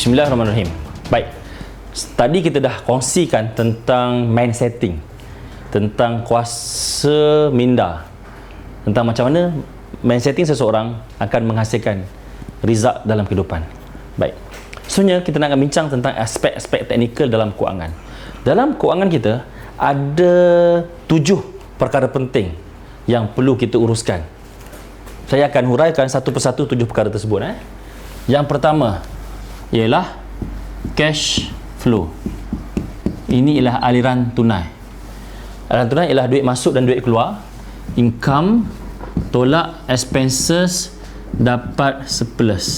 Bismillahirrahmanirrahim. Baik, tadi kita dah kongsikan tentang mind setting, tentang kuasa minda, tentang macam mana mind setting seseorang akan menghasilkan result dalam kehidupan. Baik, sebenarnya kita nak bincang tentang aspek-aspek teknikal dalam kewangan. Dalam kewangan kita ada 7 perkara penting yang perlu kita uruskan. Saya akan huraikan satu persatu 7 perkara tersebut. Yang pertama ialah cash flow. Ini ialah aliran tunai. Aliran tunai ialah duit masuk dan duit keluar. Income tolak expenses dapat surplus,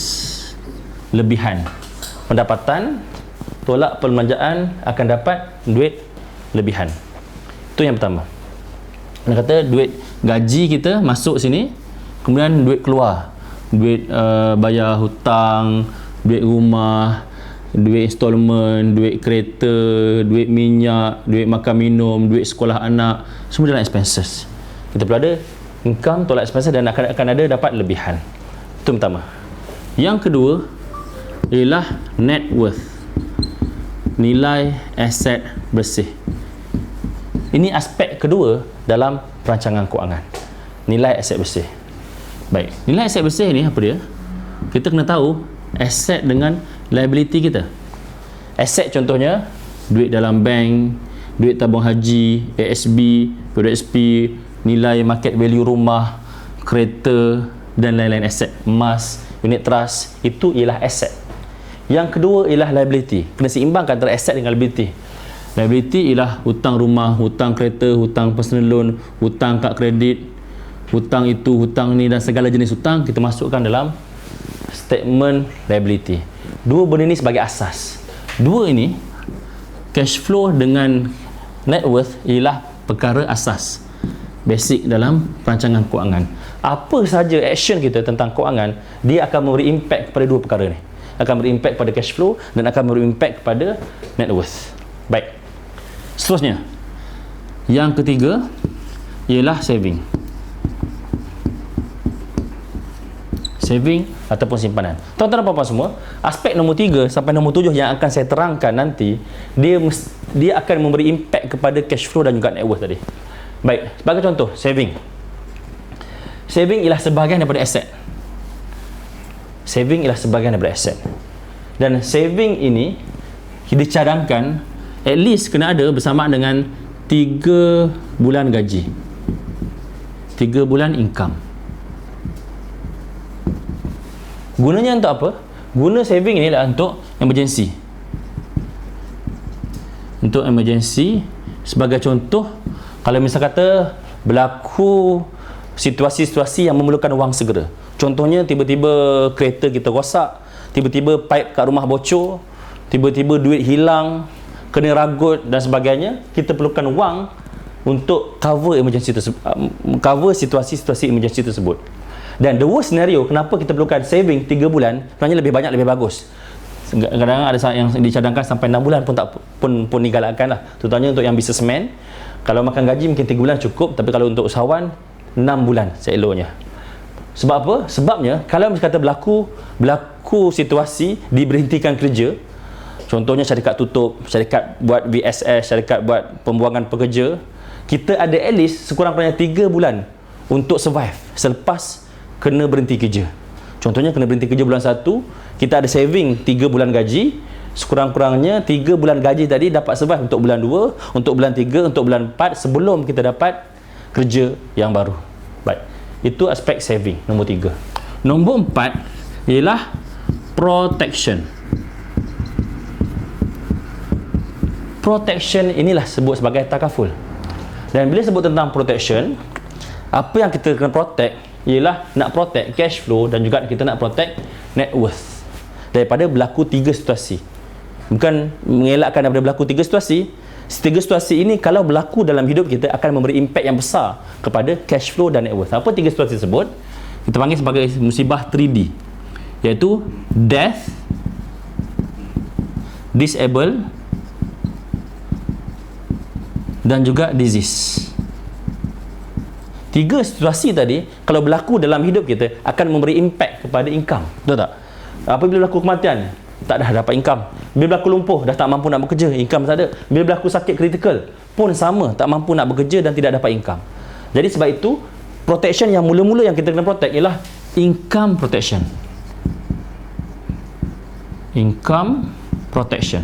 lebihan. Pendapatan tolak perbelanjaan akan dapat duit lebihan. Itu yang pertama. Dia kata duit gaji kita masuk sini, kemudian duit keluar, duit bayar hutang, duit rumah, duit installment, duit kereta, duit minyak, duit makan minum, duit sekolah anak, semua dalam expenses. Kita perlu ada income tolak expenses dan akan ada dapat lebihan. Itu pertama. Yang kedua ialah net worth, nilai aset bersih. Ini aspek kedua dalam perancangan kewangan, nilai aset bersih. Baik, nilai aset bersih ni apa dia? Kita kena tahu aset dengan liability kita. Aset contohnya duit dalam bank, duit tabung haji, ASB, POSP, nilai market value rumah, kereta dan lain-lain aset, emas, unit trust, itu ialah aset. Yang kedua ialah liability. Kena seimbangkan antara aset dengan liability. Liability ialah hutang rumah, hutang kereta, hutang personal loan, hutang kad kredit, hutang itu, hutang ni dan segala jenis hutang kita masukkan dalam statement liability. Dua benda ini sebagai asas. Dua ini, cash flow dengan net worth, ialah perkara asas basic dalam perancangan kewangan. Apa sahaja action kita tentang kewangan, dia akan memberi impact kepada dua perkara ni. Akan beri impact pada cash flow dan akan beri impact kepada net worth. Baik, seterusnya yang ketiga ialah saving. Saving ataupun simpanan. Tuan-tuan dan puan-puan semua, aspek nombor 3 sampai nombor 7 yang akan saya terangkan nanti, dia akan memberi impact kepada cash flow dan juga net worth tadi. Baik, sebagai contoh, saving. Saving ialah sebahagian daripada aset. Saving ialah sebahagian daripada aset. Dan saving ini dicadangkan at least kena ada bersamaan dengan 3 bulan gaji, 3 bulan income. Gunanya untuk apa? Guna saving ni adalah untuk emergency. Untuk emergency, sebagai contoh, kalau misal kata berlaku situasi-situasi yang memerlukan wang segera. Contohnya tiba-tiba kereta kita rosak, tiba-tiba pipe kat rumah bocor, tiba-tiba duit hilang, kena ragut dan sebagainya, kita perlukan wang untuk cover emergency tersebut, cover situasi-situasi emergency tersebut. Dan the worst scenario, kenapa kita perlukan saving 3 bulan, sebenarnya lebih banyak lebih bagus. Kadang-kadang ada yang dicadangkan sampai 6 bulan pun digalakkan lah, terutamanya untuk yang businessman. Kalau makan gaji mungkin 3 bulan cukup, tapi kalau untuk usahawan 6 bulan seeloknya. Sebab apa? Sebabnya kalau kata berlaku situasi diberhentikan kerja, contohnya syarikat tutup, syarikat buat VSS, syarikat buat pembuangan pekerja, kita ada at least sekurang-kurangnya 3 bulan untuk survive selepas kena berhenti kerja. Contohnya kena berhenti kerja bulan 1, kita ada saving 3 bulan gaji, sekurang-kurangnya 3 bulan gaji tadi dapat survive untuk bulan 2, untuk bulan 3, untuk bulan 4 sebelum kita dapat kerja yang baru. Baik, itu aspek saving nombor 3. Nombor 4 ialah protection. Protection inilah sebut sebagai takaful. Dan bila sebut tentang protection, apa yang kita kena protect ialah nak protect cash flow dan juga kita nak protect net worth daripada berlaku 3 situasi. Bukan mengelakkan daripada berlaku 3 situasi. 3 situasi ini kalau berlaku dalam hidup kita akan memberi impact yang besar kepada cash flow dan net worth. Apa 3 situasi tersebut? Kita panggil sebagai musibah 3D, iaitu death, disable dan juga disease. 3 situasi tadi kalau berlaku dalam hidup kita akan memberi impact kepada income. Betul tak? Apabila berlaku kematian, tak dah dapat income. Bila berlaku lumpuh, dah tak mampu nak bekerja, income tak ada. Bila berlaku sakit kritikal pun sama, tak mampu nak bekerja dan tidak dapat income. Jadi sebab itu, protection yang mula-mula yang kita kena protect ialah income protection. Income protection.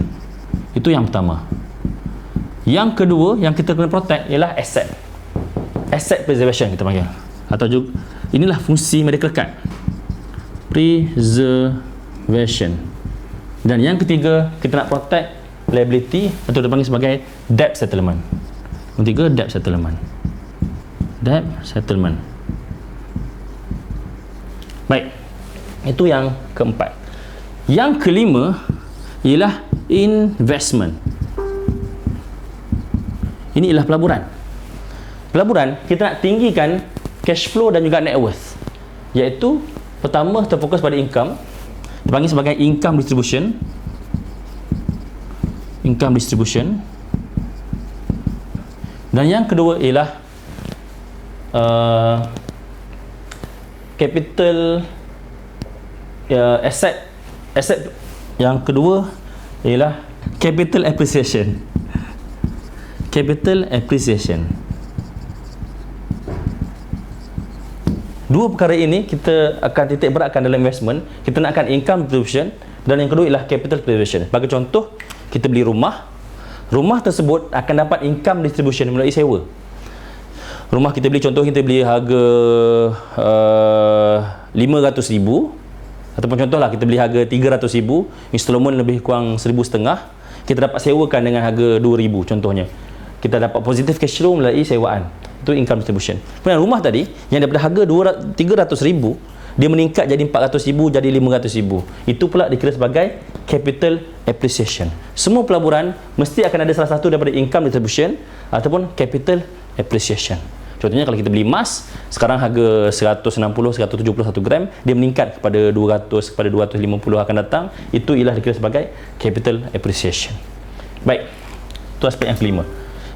Itu yang pertama. Yang kedua yang kita kena protect ialah asset. Asset preservation kita panggil. Atau juga inilah fungsi medical card. Preservation. Dan yang ketiga, kita nak protect liability atau dipanggil sebagai debt settlement. Yang ketiga, debt settlement. Debt settlement. Baik. Itu yang keempat. Yang kelima ialah investment. Ini ialah pelaburan. Pelaburan, kita nak tinggikan cash flow dan juga net worth. Iaitu, pertama terfokus pada income. Dipanggil sebagai income distribution. Income distribution. Dan yang kedua ialah capital asset. Yang kedua ialah capital appreciation. Capital appreciation. Dua perkara ini kita akan titik beratkan dalam investment. Kita nakkan income distribution dan yang kedua ialah capital preservation. Bagi contoh, kita beli rumah. Rumah tersebut akan dapat income distribution melalui sewa. Rumah kita beli, contoh kita beli harga RM500,000 ataupun contohlah kita beli harga RM300,000, installment lebih kurang RM1,500, kita dapat sewakan dengan harga RM2,000 contohnya. Kita dapat positif cash flow melalui sewaan. Itu income distribution. Kemudian rumah tadi yang daripada harga RM300,000 dia meningkat jadi RM400,000, jadi RM500,000. Itu pula dikira sebagai capital appreciation. Semua pelaburan mesti akan ada salah satu daripada income distribution ataupun capital appreciation. Contohnya kalau kita beli emas, sekarang harga 160, 171 gram, dia meningkat kepada 200, kepada 250 akan datang. Itu ialah dikira sebagai capital appreciation. Baik, itu aspek yang kelima.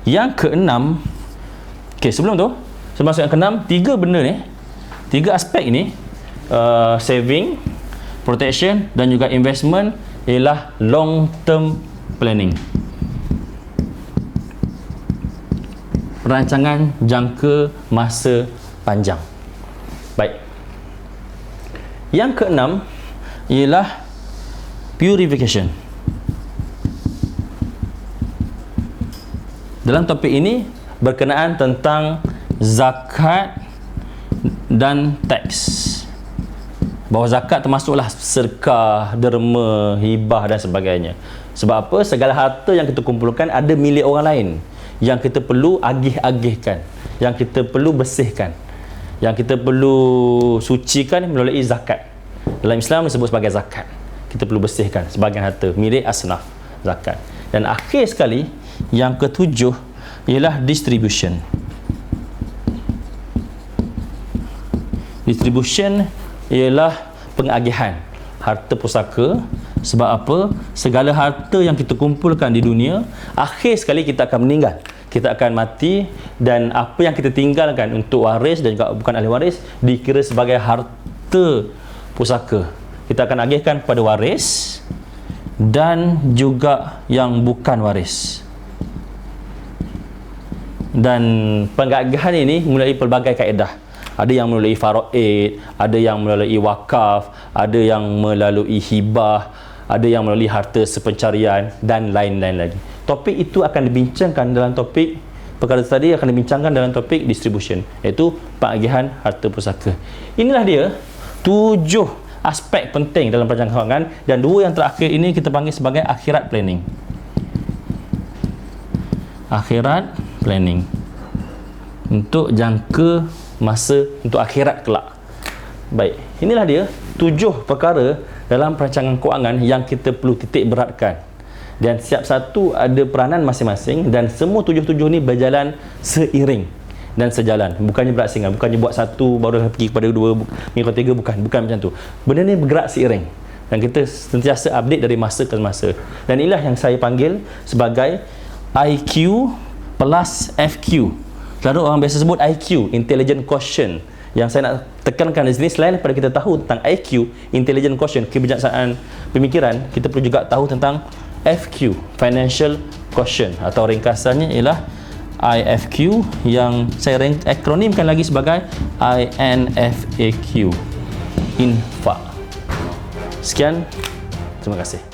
Yang keenam, sebelum tu, sebelum yang keenam, tiga benda ni, tiga aspek ni, saving, protection dan juga investment ialah long term planning. Perancangan jangka masa panjang. Baik. Yang keenam ialah purification. Dalam topik ini berkenaan tentang zakat dan teks. Bahawa zakat termasuklah sedekah, derma, hibah dan sebagainya. Sebab apa? Segala harta yang kita kumpulkan ada milik orang lain yang kita perlu agih-agihkan, yang kita perlu bersihkan, yang kita perlu sucikan melalui zakat. Dalam Islam disebut sebagai zakat. Kita perlu bersihkan sebagian harta milik asnaf, zakat. Dan akhir sekali, yang ketujuh ialah distribution. Distribution ialah pengagihan harta pusaka. Sebab apa? Segala harta yang kita kumpulkan di dunia, akhir sekali kita akan meninggal. Kita akan mati dan apa yang kita tinggalkan untuk waris dan juga bukan ahli waris dikira sebagai harta pusaka. Kita akan agihkan kepada waris dan juga yang bukan waris. Dan pengagihan ini melalui pelbagai kaedah. Ada yang melalui faraid, ada yang melalui wakaf, ada yang melalui hibah, ada yang melalui harta sepencarian dan lain-lain lagi. Topik itu akan dibincangkan dalam topik perkara tadi akan dibincangkan dalam topik distribution, iaitu pengagihan harta pusaka. Inilah dia 7 aspek penting dalam perancangan kewangan dan 2 yang terakhir ini kita panggil sebagai akhirat planning. Akhirat planning untuk jangka masa untuk akhirat kelak. Baik, inilah dia 7 perkara dalam perancangan kewangan yang kita perlu titik beratkan. Dan setiap satu ada peranan masing-masing dan semua 7 ni berjalan seiring dan sejalan. Bukannya berasingan, bukannya buat satu baru pergi kepada 2, minggu ketiga, bukan macam tu. Benda ni bergerak seiring dan kita sentiasa update dari masa ke masa. Dan inilah yang saya panggil sebagai IQ plus FQ. Lalu orang biasa sebut IQ, intelligent quotient. Yang saya nak tekankan di sini, selain daripada kita tahu tentang IQ, intelligent quotient, kebijaksanaan pemikiran, kita perlu juga tahu tentang FQ, financial quotient, atau ringkasannya ialah IFQ, yang saya akronimkan lagi sebagai INFAQ, infak. Sekian, terima kasih.